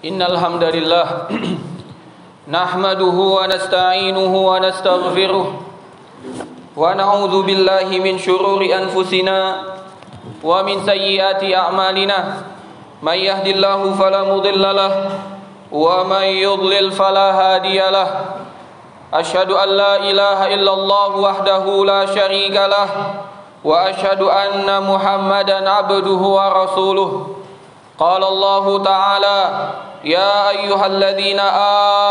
Innal hamdalillah nahmaduhu wa nasta'inuhu wa nastaghfiruh wa na'udzu billahi min syururi anfusina wa min sayyiati a'malina. May yahdihillahu fala mudilla lahu wa may yudlil fala hadiya lahu. Asyhadu an la ilaha illallah wahdahu la syarika lahu wa asyhadu anna Muhammadan abduhu wa rasuluh. Qala Allah Ta'ala: Ya ayyuhalladzina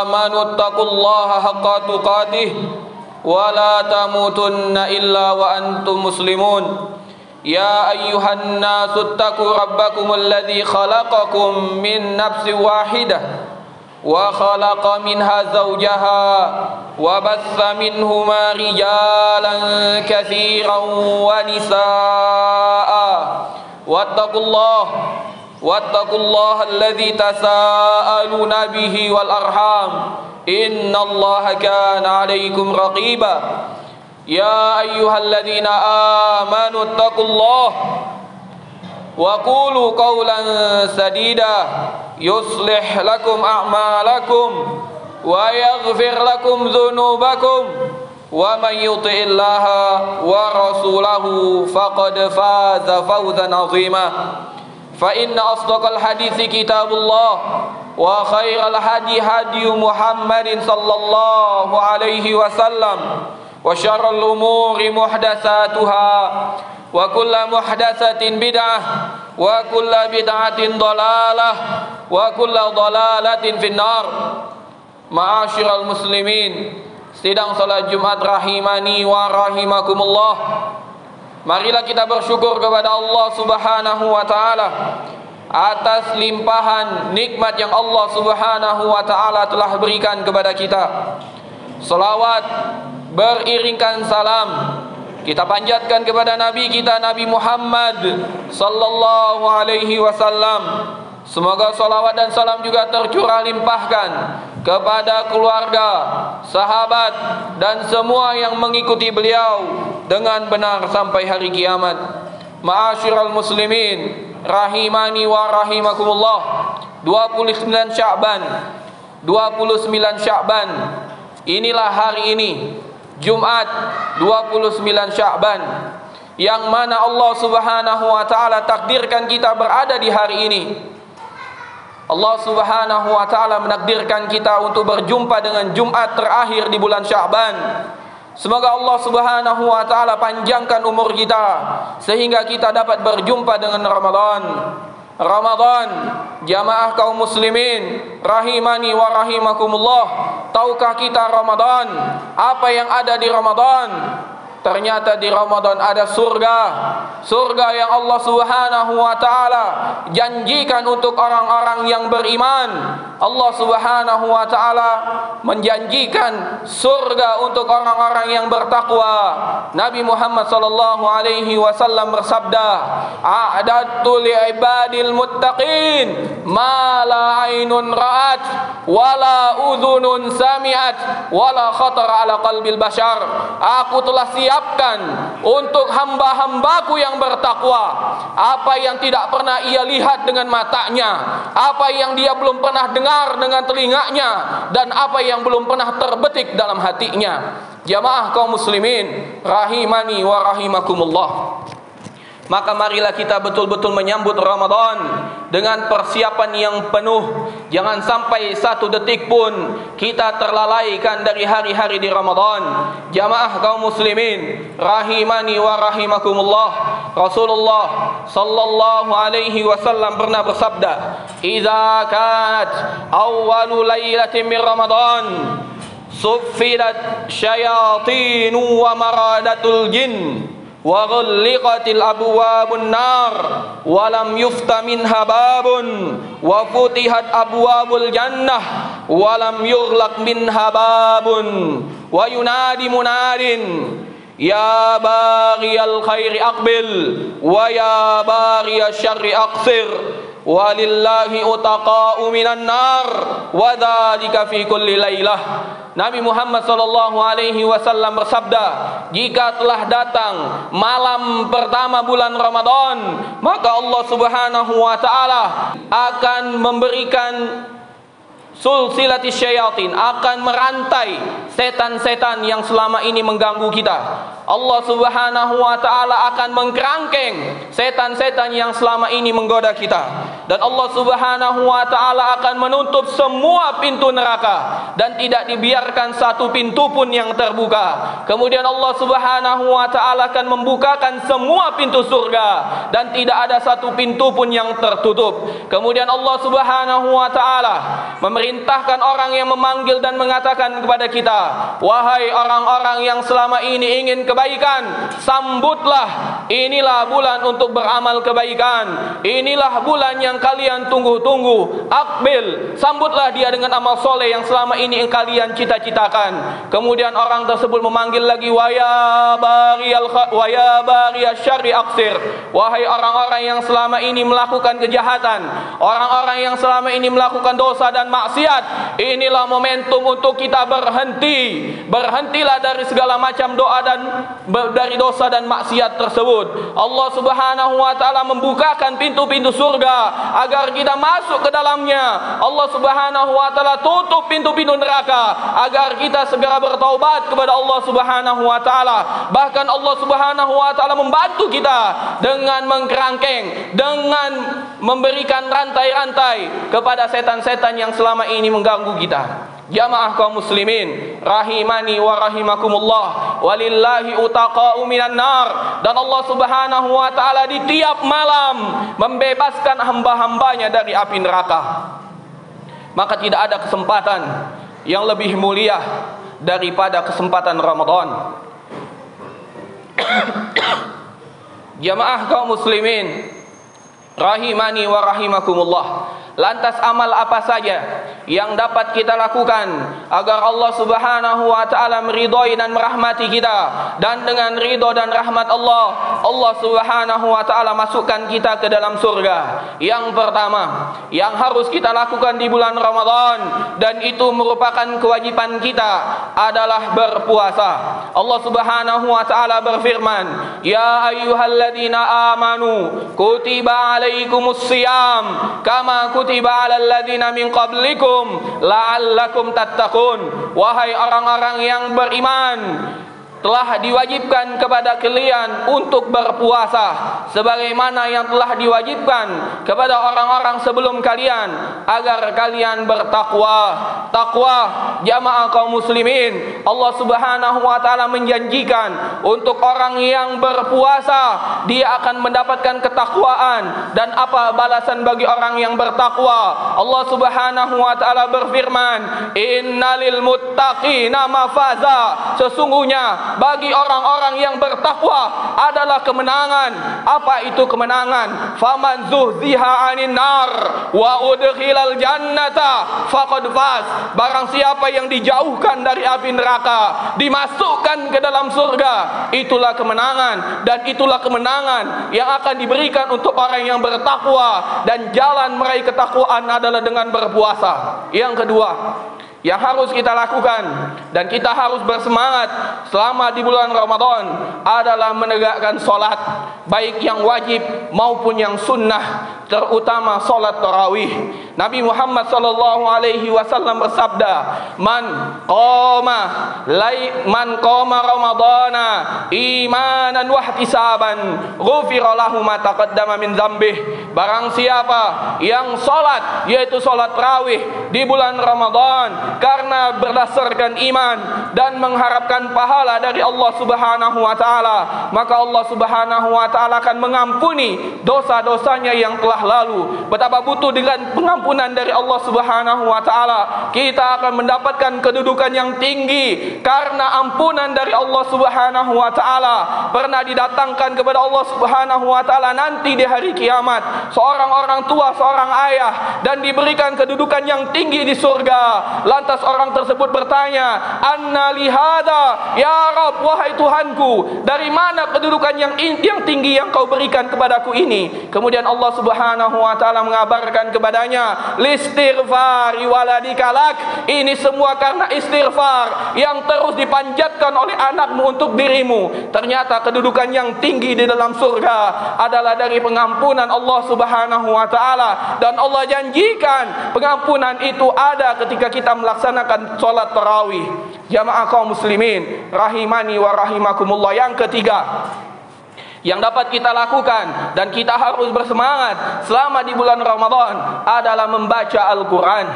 amanu taqullaha haqqa tuqatih wa la tamutunna illa wa antum muslimun. Ya ayyuhan nasu taqu rabbakumul ladzi khalaqakum min nafsin wahidah wa khalaqa minha zawjaha wa bassa minhuma rijalan katsiran wa nisaa. Wattaqullaha alladzi tasaaluna bihi wal arham innallaha kana 'alaikum raqiba. Ya ayyuhalladzina amanu taqullaha wa qulu qawlan sadida yuslih lakum a'malakum wa yaghfir lakum dhunubakum wa man yuti'illaha wa rasulahu faqad faza fawzan 'azima. Fa inna asdaqal hadithi kitabullah wa khairal hadi hadi Muhammadin sallallahu alaihi wasallam wa syarrul umuri muhdatsatuha wa kullu muhdatsatin bid'ah wa kullu bid'atin dhalalah wa kullu dhalalatin finnar. Ma'asyiral muslimin, sidang salat Jumat rahimani wa rahimakumullah. Marilah kita bersyukur kepada Allah Subhanahu wa taala atas limpahan nikmat yang Allah Subhanahu wa taala telah berikan kepada kita. Selawat beriringkan salam kita panjatkan kepada Nabi kita, Nabi Muhammad sallallahu alaihi wasallam. Semoga salawat dan salam juga tercurah limpahkan kepada keluarga, sahabat dan semua yang mengikuti beliau dengan benar sampai hari kiamat. Ma'asyiral muslimin rahimani wa rahimakumullah. 29 Sya'ban inilah hari ini, Jumat 29 Sya'ban, yang mana Allah Subhanahu wa taala takdirkan kita berada di hari ini. Allah Subhanahu wa taala menakdirkan kita untuk berjumpa dengan Jumat terakhir di bulan Sya'ban. Semoga Allah Subhanahu wa taala panjangkan umur kita sehingga kita dapat berjumpa dengan Ramadan. Ramadan, jamaah kaum muslimin rahimani wa rahimakumullah. Tahukah kita Ramadan, apa yang ada di Ramadan? Ternyata di Ramadan ada surga. Surga yang Allah Subhanahu wa taala janjikan untuk orang-orang yang beriman. Allah Subhanahu wa taala menjanjikan surga untuk orang-orang yang bertakwa. Nabi Muhammad sallallahu alaihi wasallam bersabda, "A'dadtu li'ibadil muttaqin ma la 'ainun ra'at wa la udhunun sami'at wa la khatara 'ala qalbil bashar." Aku telah siapkan untuk hamba-hambaku yang bertakwa apa yang tidak pernah ia lihat dengan matanya, apa yang dia belum pernah dengar dengan telinganya, dan apa yang belum pernah terbetik dalam hatinya. Jamaah kaum muslimin rahimani wa rahimakumullah. Maka marilah kita betul-betul menyambut Ramadan dengan persiapan yang penuh. Jangan sampai satu detik pun kita terlalaikan dari hari-hari di Ramadan. Jamaah kaum muslimin rahimani wa rahimakumullah. Rasulullah sallallahu alaihi wasallam pernah bersabda, "Idza kanat awwalu lailatin min Ramadan suffidat syayatin wa maradatul jin wa ghulliqatil abwabun nar wa lam yufta minha babun wa futihat abwabul jannah wa lam yughlaq minha babun wa yunadi munadin ya baghiyal khairi aqbil wa ya baghiyasy syarri aqsir walillahi utaqa'u minan nar wa dzalika fi kulli lailah. Nabi Muhammad sallallahu alaihi wasallam bersabda, jika telah datang malam pertama bulan Ramadan, maka Allah Subhanahu wa taala akan memberikan sulsilatis syayatin, akan merantai setan-setan yang selama ini mengganggu kita. Allah Subhanahu wa taala akan mengkerangkeng setan-setan yang selama ini menggoda kita. Dan Allah Subhanahu wa taala akan menutup semua pintu neraka dan tidak dibiarkan satu pintu pun yang terbuka. Kemudian Allah Subhanahu wa taala akan membukakan semua pintu surga dan tidak ada satu pintu pun yang tertutup. Kemudian Allah Subhanahu wa taala memerintahkan orang yang memanggil dan mengatakan kepada kita, wahai orang-orang yang selama ini ingin kebaikan, sambutlah, inilah bulan untuk beramal kebaikan, inilah bulan yang kalian tunggu-tunggu, akbil, sambutlah dia dengan amal soleh yang selama ini kalian cita-citakan. Kemudian orang tersebut memanggil lagi, waya bariyal syarri aksir, wahai orang-orang yang selama ini melakukan kejahatan, orang-orang yang selama ini melakukan dosa dan maksiat, inilah momentum untuk kita berhenti. Berhentilah dari segala macam doa dan dari dosa dan maksiat tersebut. Allah Subhanahu wa taala membukakan pintu-pintu surga agar kita masuk ke dalamnya. Allah Subhanahu wa taala tutup pintu-pintu neraka agar kita segera bertaubat kepada Allah Subhanahu wa taala. Bahkan Allah Subhanahu wa taala membantu kita dengan mengkerangkeng, dengan memberikan rantai-rantai kepada setan-setan yang selama ini mengganggu kita. Jamaah kaum muslimin rahimani wa rahimakumullah, walillahi utaqa'u minan nar. Dan Allah Subhanahu wa taala di tiap malam membebaskan hamba-hambanya dari api neraka. Maka tidak ada kesempatan yang lebih mulia daripada kesempatan Ramadan. Jamaah kaum muslimin rahimani wa rahimakumullah, lantas amal apa saja yang dapat kita lakukan agar Allah Subhanahu wa taala meridhai dan merahmati kita, dan dengan ridha dan rahmat Allah, Allah Subhanahu wa taala masukkan kita ke dalam surga? Yang pertama yang harus kita lakukan di bulan Ramadan, dan itu merupakan kewajiban kita, adalah berpuasa. Allah Subhanahu wa taala berfirman, ya ayyuhalladzina amanu kutiba alaikumus shiyam kama kutiba alal ladzina min qablikum la'allakum tattaqun. Wahai orang-orang yang beriman, telah diwajibkan kepada kalian untuk berpuasa sebagaimana yang telah diwajibkan kepada orang-orang sebelum kalian agar kalian bertakwa. Takwa, jamaah kaum muslimin, Allah Subhanahu wa taala menjanjikan untuk orang yang berpuasa dia akan mendapatkan ketakwaan. Dan apa balasan bagi orang yang bertakwa? Allah Subhanahu wa taala berfirman, innalil muttaqina mafaza, sesungguhnya bagi orang-orang yang bertakwa adalah kemenangan. Apa itu kemenangan? Faman zuhziha 'anil nar wa udkhilal jannata faqad faz. Barang siapa yang dijauhkan dari api neraka, dimasukkan ke dalam surga, itulah kemenangan. Dan itulah kemenangan yang akan diberikan untuk orang yang bertakwa, dan jalan meraih ketakwaan adalah dengan berpuasa. Yang kedua yang harus kita lakukan dan kita harus bersemangat selama di bulan Ramadan adalah menegakkan solat, baik yang wajib maupun yang sunnah, terutama solat tarawih. Nabi Muhammad sallallahu alaihi wasallam bersabda, man qama ramadana imanan wa ihtisaban ghufira lahu ma taqaddama min dzambih. Barang siapa yang solat, yaitu solat tarawih di bulan Ramadan karena berdasarkan iman dan mengharapkan pahala dari Allah Subhanahu wa taala, maka Allah Subhanahu wa taala akan mengampuni dosa-dosanya yang telah lalu. Betapa butuh dengan pengampunan dari Allah Subhanahu wa taala, kita akan mendapatkan kedudukan yang tinggi karena ampunan dari Allah Subhanahu wa taala. Pernah didatangkan kepada Allah Subhanahu wa taala nanti di hari kiamat seorang orang tua, seorang ayah, dan diberikan kedudukan yang tinggi di surga. Lantas orang tersebut bertanya, anna lihada ya Rabb, wahai Tuhanku, dari mana kedudukan yang tinggi yang kau berikan kepadaku ini? Kemudian Allah Subhanahu Subhanahu wa taala mengabarkan kepadanya, listighfari waladika lak. Ini semua karena istighfar yang terus dipanjatkan oleh anakmu untuk dirimu. Ternyata kedudukan yang tinggi di dalam surga adalah dari pengampunan Allah Subhanahu wa taala, dan Allah janjikan pengampunan itu ada ketika kita melaksanakan salat tarawih. Jamaah kaum muslimin rahimani wa rahimakumullah, yang ketiga yang dapat kita lakukan dan kita harus bersemangat selama di bulan Ramadan adalah membaca Al-Quran.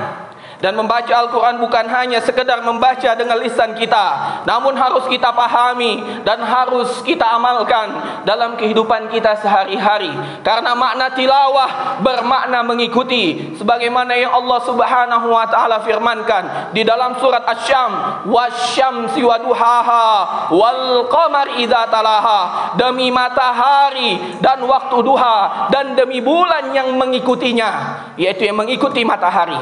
Dan membaca Al-Quran bukan hanya sekedar membaca dengan lisan kita, namun harus kita pahami dan harus kita amalkan dalam kehidupan kita sehari-hari. Karena makna tilawah bermakna mengikuti, sebagaimana yang Allah Subhanahu wa taala firmankan di dalam surat Asy-Syams, wasyamsi waduhaha wal qamar idza talaha, demi matahari dan waktu duha, dan demi bulan yang mengikutinya, yaitu yang mengikuti matahari.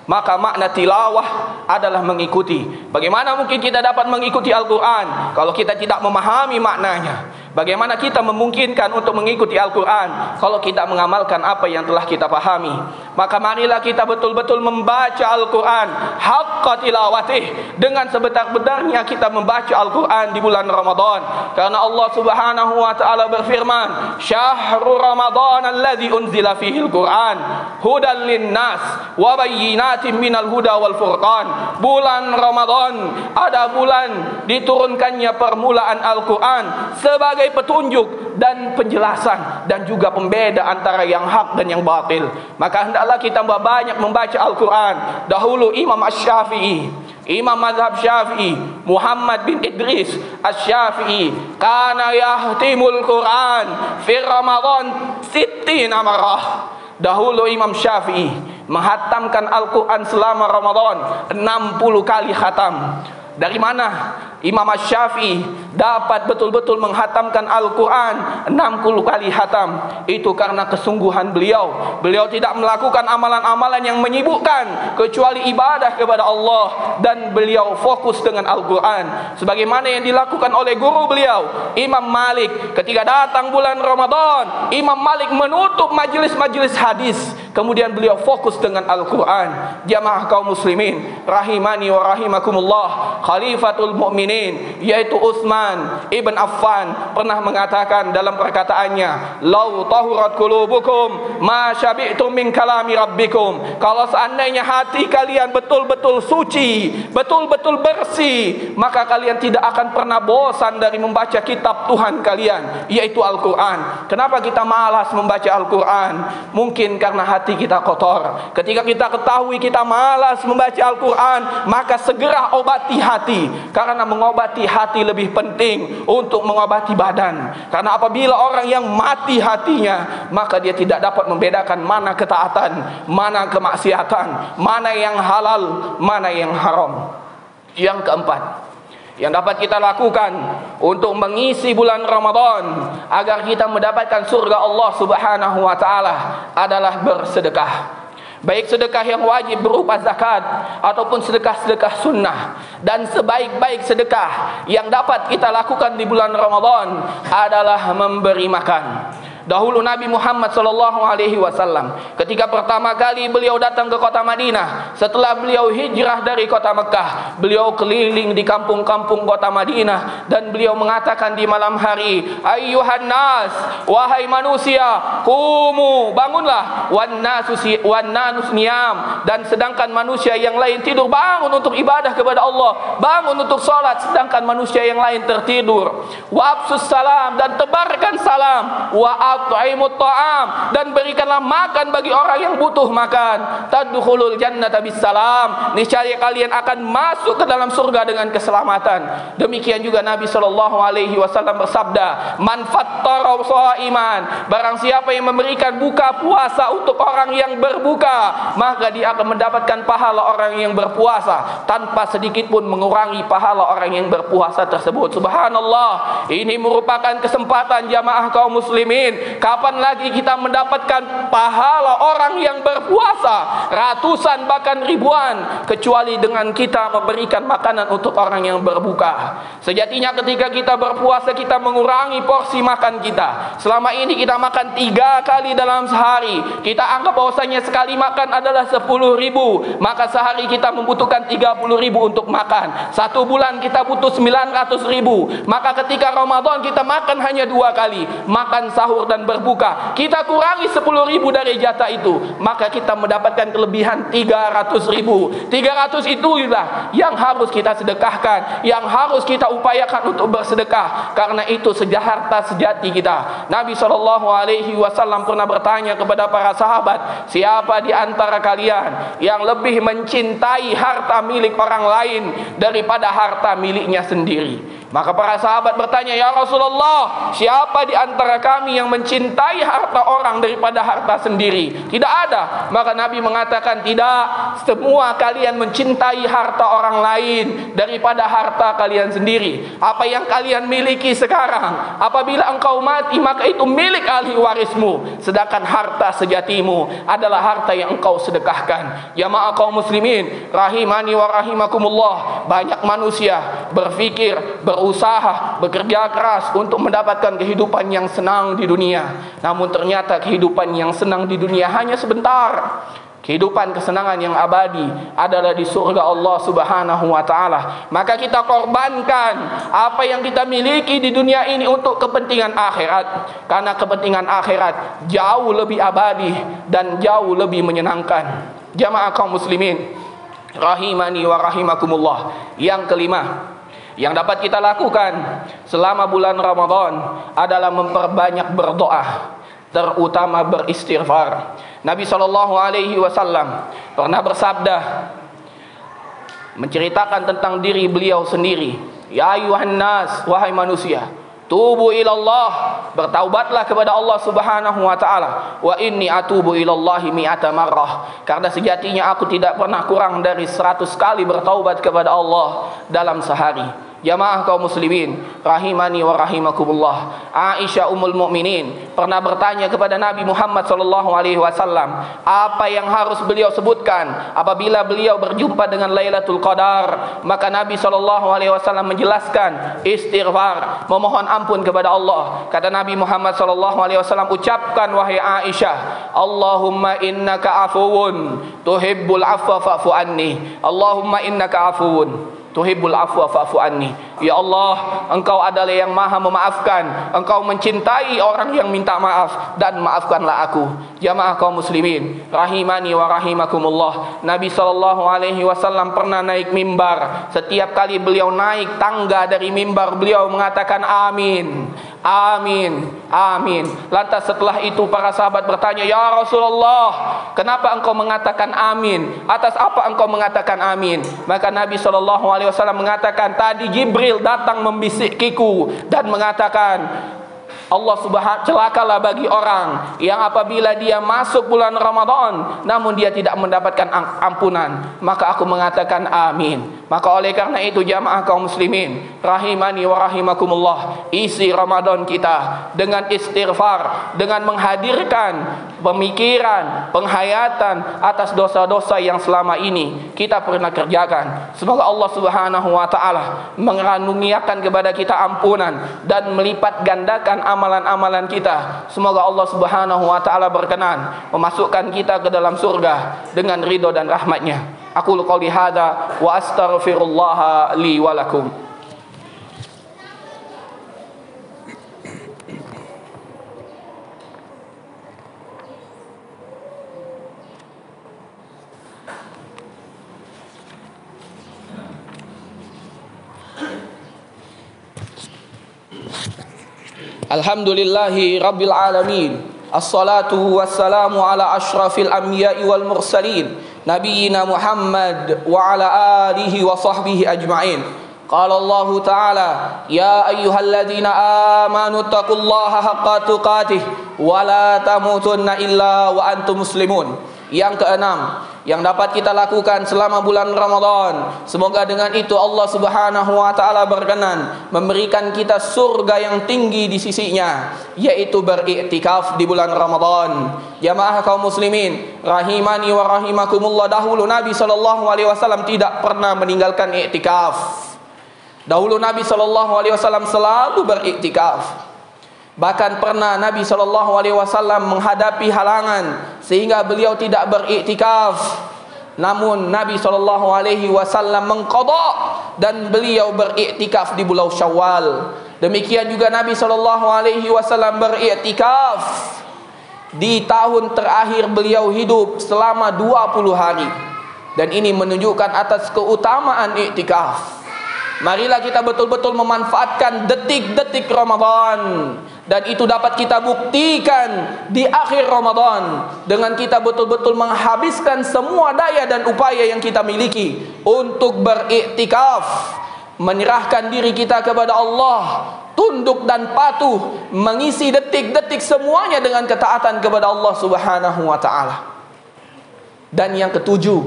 Maka makna tilawah adalah mengikuti. Bagaimana mungkin kita dapat mengikuti Al-Quran kalau kita tidak memahami maknanya? Bagaimana kita memungkinkan untuk mengikuti Al-Quran kalau kita mengamalkan apa yang telah kita pahami? Maka marilah kita betul-betul membaca Al-Quran haqqa tilawatih, dengan sebenar-benarnya kita membaca Al-Quran di bulan Ramadan. Karena Allah Subhanahu wa taala berfirman, syahrul Ramadan alladzi unzila fihi al-Quran hudan linnas wa bayyinatin minal huda wal furqan. Bulan Ramadan ada bulan diturunkannya permulaan Al-Quran sebagai petunjuk dan penjelasan dan juga pembeda antara yang hak dan yang batil. Maka hendaklah kita banyak membaca Al-Quran. Dahulu Imam Asy-Syafi'i, Imam mazhab Syafi'i, Muhammad bin Idris Asy-Syafi'i, kana yahtimul Quran fi Ramadan 60 marrah. Dahulu Imam Syafi'i menghatamkan Al-Quran selama Ramadan 60 kali khatam. Dari mana Imam Asy-Syafi'i dapat betul-betul menghatamkan Al-Quran 60 kali khatam? Itu karena kesungguhan beliau. Beliau tidak melakukan amalan-amalan yang menyibukkan kecuali ibadah kepada Allah, dan beliau fokus dengan Al-Quran. Sebagaimana yang dilakukan oleh guru beliau, Imam Malik. Ketika datang bulan Ramadan, Imam Malik menutup majelis-majelis hadis, kemudian beliau fokus dengan Al-Quran. Jamaah kaum muslimin rahimani wa rahimakumullah, Khalifatul Mukminin yaitu Utsman ibn Affan pernah mengatakan dalam perkataannya, lau tahurat qulubukum ma syabi'tum min kalami rabbikum. Kalau seandainya hati kalian betul-betul suci, betul-betul bersih, maka kalian tidak akan pernah bosan dari membaca kitab Tuhan kalian, yaitu Al-Quran. Kenapa kita malas membaca Al-Quran? Mungkin karena hati kita kotor. Ketika kita ketahui kita malas membaca Al-Quran, maka segera obati hati, karena mengobati hati lebih penting untuk mengobati badan. Karena apabila orang yang mati hatinya, maka dia tidak dapat membedakan mana ketaatan, mana kemaksiatan, mana yang halal, mana yang haram. Yang keempat yang dapat kita lakukan untuk mengisi bulan Ramadan agar kita mendapatkan surga Allah Subhanahu wa taala adalah bersedekah. Baik sedekah yang wajib berupa zakat ataupun sedekah-sedekah sunnah. Dan sebaik-baik sedekah yang dapat kita lakukan di bulan Ramadan adalah memberi makan. Dahulu Nabi Muhammad SAW ketika pertama kali beliau datang ke kota Madinah setelah beliau hijrah dari kota Mekah, beliau keliling di kampung-kampung kota Madinah dan beliau mengatakan di malam hari, ayyuhan nas, wahai manusia, qumu, bangunlah, wan nasu niyam, dan sedangkan manusia yang lain tidur, bangun untuk ibadah kepada Allah, bangun untuk salat, sedangkan manusia yang lain tertidur. Wa absus salam, dan tebarkan salam. Wa at'imut ta'am, dan berikanlah makan bagi orang yang butuh makan. Tadkhulul jannata bisalam, niscaya kalian akan masuk ke dalam surga dengan keselamatan. Demikian juga Nabi SAW bersabda, man fattara shaiman, barang siapa yang memberikan buka puasa untuk orang yang berbuka, maka dia akan mendapatkan pahala orang yang berpuasa tanpa sedikit pun mengurangi pahala orang yang berpuasa tersebut. Subhanallah, ini merupakan kesempatan jamaah kaum muslimin kapan lagi kita mendapatkan pahala orang yang berpuasa ratusan bahkan ribuan, kecuali dengan kita memberikan makanan untuk orang yang berbuka. Sejatinya ketika kita berpuasa, kita mengurangi porsi makan kita. Selama ini kita makan 3 kali dalam sehari. Kita anggap bahwasanya sekali makan adalah 10.000, maka sehari kita membutuhkan 30.000 untuk makan. 1 bulan kita butuh 900.000. Maka ketika Ramadan kita makan hanya 2 kali, makan sahur dan berbuka. Kita kurangi 10.000 dari jatah itu, maka kita mendapatkan kelebihan 300.000. 300 itulah yang harus kita sedekahkan, yang harus kita upayakan untuk bersedekah, karena itu harta sejati kita. Nabi SAW pernah bertanya kepada para sahabat, siapa di antara kalian yang lebih mencintai harta milik orang lain daripada harta miliknya sendiri? Maka para sahabat bertanya, ya Rasulullah, siapa di antara kami yang mencintai harta orang daripada harta sendiri? Tidak ada. Maka Nabi mengatakan, tidak, semua kalian mencintai harta orang lain daripada harta kalian sendiri. Apa yang kalian miliki sekarang, apabila engkau mati, maka itu milik ahli warismu. Sedangkan harta sejatimu adalah harta yang engkau sedekahkan. Jamaah kaum muslimin rahimani wa rahimakumullah, banyak manusia berfikir, berusaha, bekerja keras untuk mendapatkan kehidupan yang senang di dunia. Namun ternyata kehidupan yang senang di dunia hanya sebentar. Kehidupan kesenangan yang abadi adalah di surga Allah Subhanahu wa taala. Maka kita korbankan apa yang kita miliki di dunia ini untuk kepentingan akhirat. Karena kepentingan akhirat jauh lebih abadi dan jauh lebih menyenangkan. Jamaah kaum muslimin rahimani wa rahimakumullah. Yang kelima yang dapat kita lakukan selama bulan Ramadan adalah memperbanyak berdoa, terutama beristighfar. Nabi SAW pernah bersabda, menceritakan tentang diri beliau sendiri, ya ayuhan nas, wahai manusia, tubu ilallah, bertaubatlah kepada Allah Subhanahu wa taala. Wa inni atubu ilallahi mi'ata marrah, karena sejatinya aku tidak pernah kurang dari 100 kali bertaubat kepada Allah dalam sehari. Jamaah kaum muslimin rahimani wa rahimakumullah, Aisyah ummul mukminin pernah bertanya kepada Nabi Muhammad SAW apa yang harus beliau sebutkan apabila beliau berjumpa dengan Lailatul Qadar. Maka Nabi SAW menjelaskan istighfar, memohon ampun kepada Allah. Kata Nabi Muhammad SAW, ucapkan wahai Aisyah, Allahumma innaka afuwun tuhibbul afwa fa'fu anni. Allahumma innaka afuwun tuhibbul afwa fa'fu anni. Ya Allah, engkau adalah yang maha memaafkan, engkau mencintai orang yang minta maaf, dan maafkanlah aku. Jamaah kaum muslimin rahimani wa rahimakumullah, Nabi SAW pernah naik mimbar. Setiap kali beliau naik tangga dari mimbar, beliau mengatakan amin, amin, amin. Lantas setelah itu para sahabat bertanya, ya Rasulullah, kenapa engkau mengatakan amin? Atas apa engkau mengatakan amin? Maka Nabi SAW mengatakan, tadi Jibril datang membisikiku dan mengatakan, Allah subhanahu celakalah bagi orang yang apabila dia masuk bulan Ramadan namun dia tidak mendapatkan ampunan. Maka aku mengatakan amin. Maka oleh karena itu jamaah kaum muslimin rahimani wa rahimakumullah, isi Ramadan kita dengan istighfar, dengan menghadirkan pemikiran, penghayatan atas dosa-dosa yang selama ini kita pernah kerjakan. Semoga Allah Subhanahu wa taala mengaruniakan kepada kita ampunan dan melipat gandakan amalan-amalan kita. Semoga Allah Subhanahu wa taala berkenan memasukkan kita ke dalam surga dengan ridho dan rahmatnya. Aku qouli hadza wa astaghfirullah li wa lakum. Alhamdulillahi rabbil alamin, assalatu wassalamu ala ashrafil anbiya'i wal mursalin, nabiyina Muhammad wa ala alihi wa sahbihi ajma'in. Qala Allah ta'ala, ya ayyuhalladzina amanu taqullaha haqqa tuqatih wa la tamutunna illa wa antum muslimun. Yang keenam, yang dapat kita lakukan selama bulan Ramadan, semoga dengan itu Allah Subhanahu wa taala berkenan memberikan kita surga yang tinggi di sisinya, yaitu beriktikaf di bulan Ramadan. Jamaah kaum muslimin rahimani wa rahimakumullah, dahulu Nabi SAW tidak pernah meninggalkan iktikaf. Dahulu Nabi SAW selalu beriktikaf. Bahkan pernah Nabi SAW menghadapi halangan sehingga beliau tidak beriktikaf. Namun Nabi SAW mengqadha dan beliau beriktikaf di bulan Syawal. Demikian juga Nabi SAW beriktikaf di tahun terakhir beliau hidup selama 20 hari. Dan ini menunjukkan atas keutamaan iktikaf. Marilah kita betul-betul memanfaatkan detik-detik Ramadan, dan itu dapat kita buktikan di akhir Ramadan dengan kita betul-betul menghabiskan semua daya dan upaya yang kita miliki untuk beriktikaf, menyerahkan diri kita kepada Allah, tunduk dan patuh, mengisi detik-detik semuanya dengan ketaatan kepada Allah Subhanahu wa taala. Dan yang ketujuh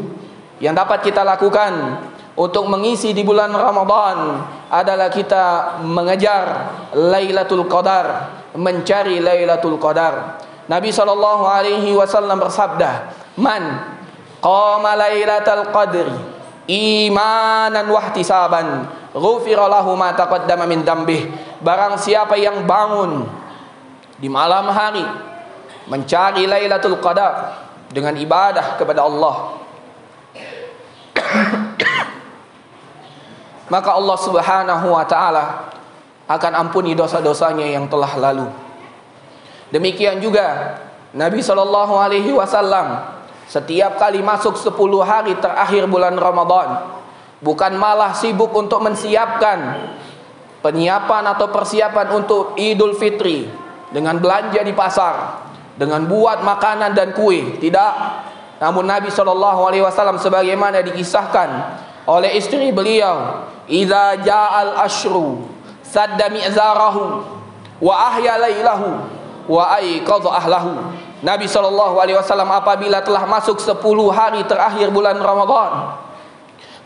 yang dapat kita lakukan untuk mengisi di bulan Ramadan adalah kita mengejar Lailatul Qadar, mencari Lailatul Qadar. Nabi SAW bersabda, "Man qama Lailatul Qadri imanan wahtisaban, ghufira lahu ma taqaddama min dambih." Barang siapa yang bangun di malam hari mencari Lailatul Qadar dengan ibadah kepada Allah, maka Allah Subhanahu wa taala akan ampuni dosa-dosanya yang telah lalu. Demikian juga Nabi SAW setiap kali masuk 10 hari terakhir bulan Ramadan, bukan malah sibuk untuk menyiapkan penyiapan atau persiapan untuk Idul Fitri dengan belanja di pasar, dengan buat makanan dan kue, tidak. Namun Nabi SAW sebagaimana dikisahkan oleh istri beliau, "Idza ja'al ashru sadda mi'zarahu wa ahya lailahu wa aiqadha ahlahu." Nabi SAW apabila telah masuk 10 hari terakhir bulan Ramadan,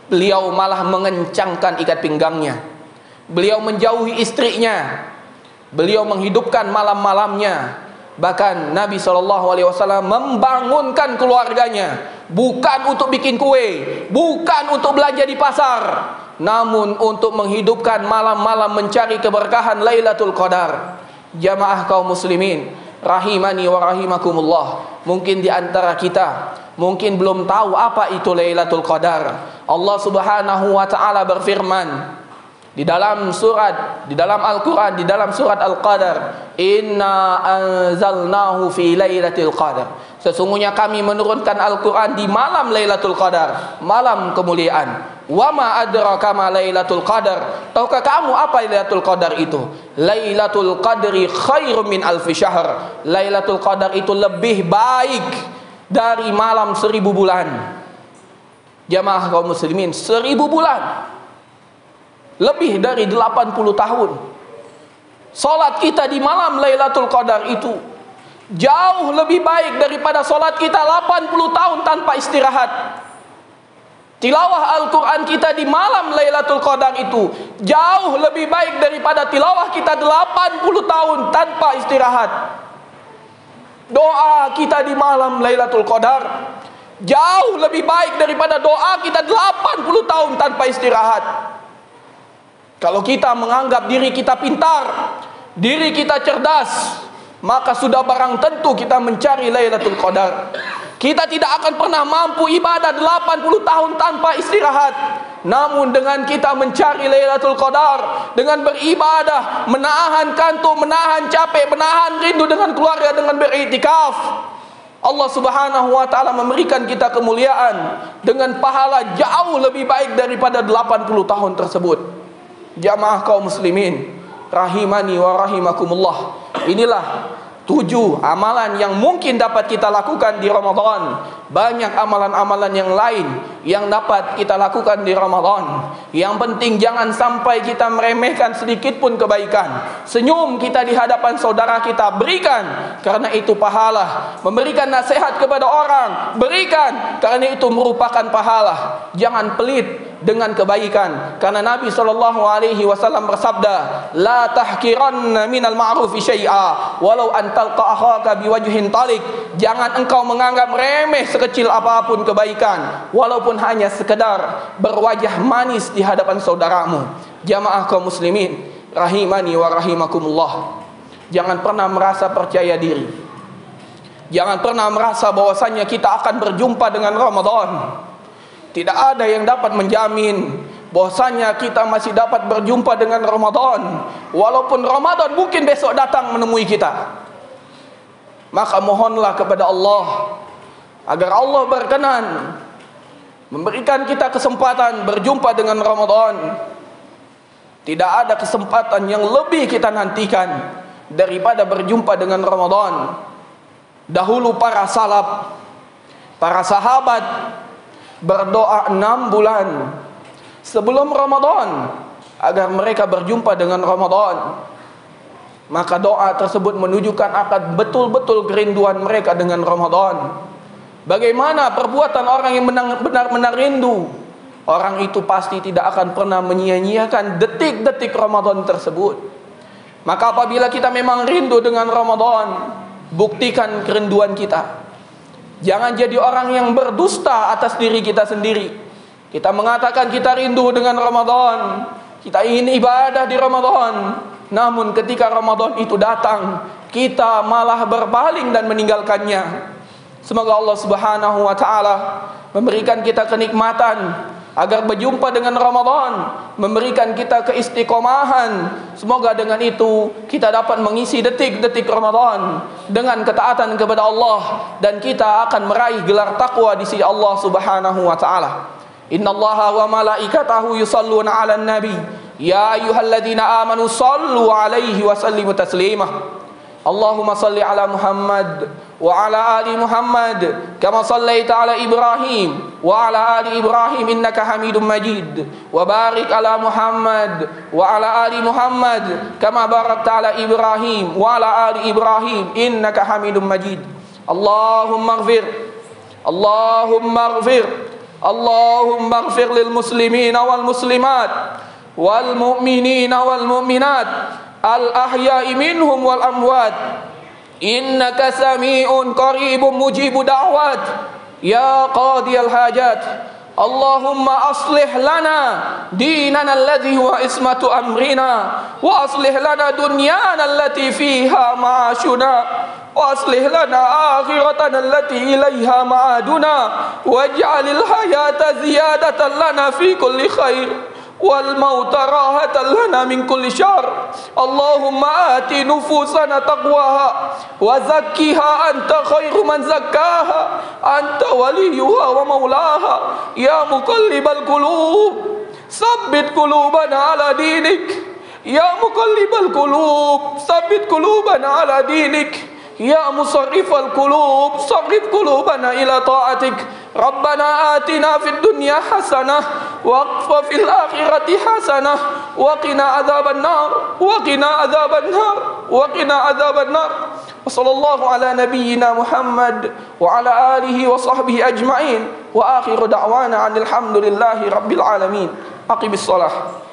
beliau malah mengencangkan ikat pinggangnya, beliau menjauhi istrinya, beliau menghidupkan malam-malamnya. Bahkan Nabi SAW membangunkan keluarganya, bukan untuk bikin kue, bukan untuk belanja di pasar, namun untuk menghidupkan malam-malam mencari keberkahan Lailatul Qadar. Jamaah kaum muslimin rahimani wa rahimakumullah, mungkin di antara kita mungkin belum tahu apa itu Lailatul Qadar. Allah Subhanahu wa taala berfirman di dalam Al-Quran, di dalam surat Al-Qadar, "Inna anzalnahu fi Lailatul Qadar." Sesungguhnya kami menurunkan Al-Quran di malam Lailatul Qadar, malam kemuliaan. "Wa ma adraka ma Lailatul Qadar." Tahukah kamu apa Lailatul Qadar itu? Lailatul Qadri khairum min alfi syahr. Lailatul Qadar itu lebih baik dari malam 1000 bulan. Jamaah kaum muslimin, 1000 bulan, lebih dari 80 tahun. Solat kita di malam Lailatul Qadar itu jauh lebih baik daripada solat kita 80 tahun tanpa istirahat. Tilawah Al-Quran kita di malam Lailatul Qadar itu jauh lebih baik daripada tilawah kita 80 tahun tanpa istirahat. Doa kita di malam Lailatul Qadar jauh lebih baik daripada doa kita 80 tahun tanpa istirahat. Kalau kita menganggap diri kita pintar, diri kita cerdas, maka sudah barang tentu kita mencari Lailatul Qadar. Kita tidak akan pernah mampu ibadah 80 tahun tanpa istirahat. Namun dengan kita mencari Lailatul Qadar, dengan beribadah, menahan kantuk, menahan capek, menahan rindu dengan keluarga, dengan beriktikaf, Allah Subhanahu wa taala memberikan kita kemuliaan dengan pahala jauh lebih baik daripada 80 tahun tersebut. Jamaah kaum muslimin rahimani wa rahimakumullah, inilah 7 amalan yang mungkin dapat kita lakukan di Ramadan. Banyak amalan-amalan yang lain yang dapat kita lakukan di Ramadan. Yang penting jangan sampai kita meremehkan sedikit pun kebaikan. Senyum kita di hadapan saudara kita, berikan, karena itu pahala. Memberikan nasihat kepada orang, berikan, karena itu merupakan pahala. Jangan pelit dengan kebaikan, karena Nabi SAW bersabda, la tahkiranna minal ma'rufi syai'a walau an talqa akhaka biwajhin talik. Jangan engkau menganggap remeh sekecil apapun kebaikan, walaupun hanya sekedar berwajah manis di hadapan saudaramu. Jamaah kaum muslimin rahimani wa rahimakumullah, jangan pernah merasa percaya diri. Jangan pernah merasa bahwasanya kita akan berjumpa dengan Ramadan. Tidak ada yang dapat menjamin bahwasanya kita masih dapat berjumpa dengan Ramadan, walaupun Ramadan mungkin besok datang menemui kita. Maka mohonlah kepada Allah agar Allah berkenan memberikan kita kesempatan berjumpa dengan Ramadan. Tidak ada kesempatan yang lebih kita nantikan daripada berjumpa dengan Ramadan. Dahulu para salaf, para sahabat berdoa 6 bulan sebelum Ramadan agar mereka berjumpa dengan Ramadan. Maka doa tersebut menunjukkan akan betul-betul kerinduan mereka dengan Ramadan. Bagaimana perbuatan orang yang benar-benar rindu? Orang itu pasti tidak akan pernah menyia-nyiakan detik-detik Ramadan tersebut. Maka apabila kita memang rindu dengan Ramadan, buktikan kerinduan kita. Jangan jadi orang yang berdusta atas diri kita sendiri. Kita mengatakan kita rindu dengan Ramadan, kita ingin ibadah di Ramadan, namun ketika Ramadan itu datang, kita malah berpaling dan meninggalkannya. Semoga Allah Subhanahu wa taala memberikan kita kenikmatan agar berjumpa dengan Ramadan, memberikan kita keistiqomahan. Semoga dengan itu kita dapat mengisi detik-detik Ramadan dengan ketaatan kepada Allah, dan kita akan meraih gelar takwa di sisi Allah Subhanahu wa taala. Innallaha wa malaikatahu yusalluna 'alan nabi ya ayyuhalladzina amanu sallu 'alaihi wa sallimu taslima. Allahumma salli ala Muhammad wa ala ali Muhammad kama sallaita ala Ibrahim wa ala ali Ibrahim innaka Hamidum Majid, wa barik ala Muhammad wa ala ali Muhammad kama barakta ala Ibrahim wa ala ali Ibrahim innaka Hamidum Majid. Allahumma ighfir Allahumma ighfir lil muslimina wal muslimat wal mu'minina wal mu'minat al-ahya'i minhum wal amwat innaka sami'un qaribun mujibu da'wat ya qadiyal hajat. Allahumma aslih lana dinana alladhi huwa ismatu amrina wa aslih lana dunyana allati fiha ma'ashuna wa aslih lana akhiratana allati ilaiha ma'aduna waj'alil hayata ziyadatan lana fi kulli khair wal mauta rahatan lana min kulli syarr. Allahumma ati nufusana taqwaha wa zakkiha anta khairu man zakkaha anta waliyuha wa maulaha ya muqallibal qulub sabbit qulubana ala dinik ya muqallibal qulub sabbit qulubana ala dinik ya musarrifal qulub sarrif qulubana ila ta'atik. Rabbana atina fid dunya hasanah wa fil akhirati hasanah wa qina adzaban nar wa qina adzaban nar wa qina adzaban nar. Wa sallallahu ala nabiyyina Muhammad wa ala alihi wa sahbihi ajma'in wa akhiru da'wana alhamdulillahi rabbil alamin. Aqimis shalah.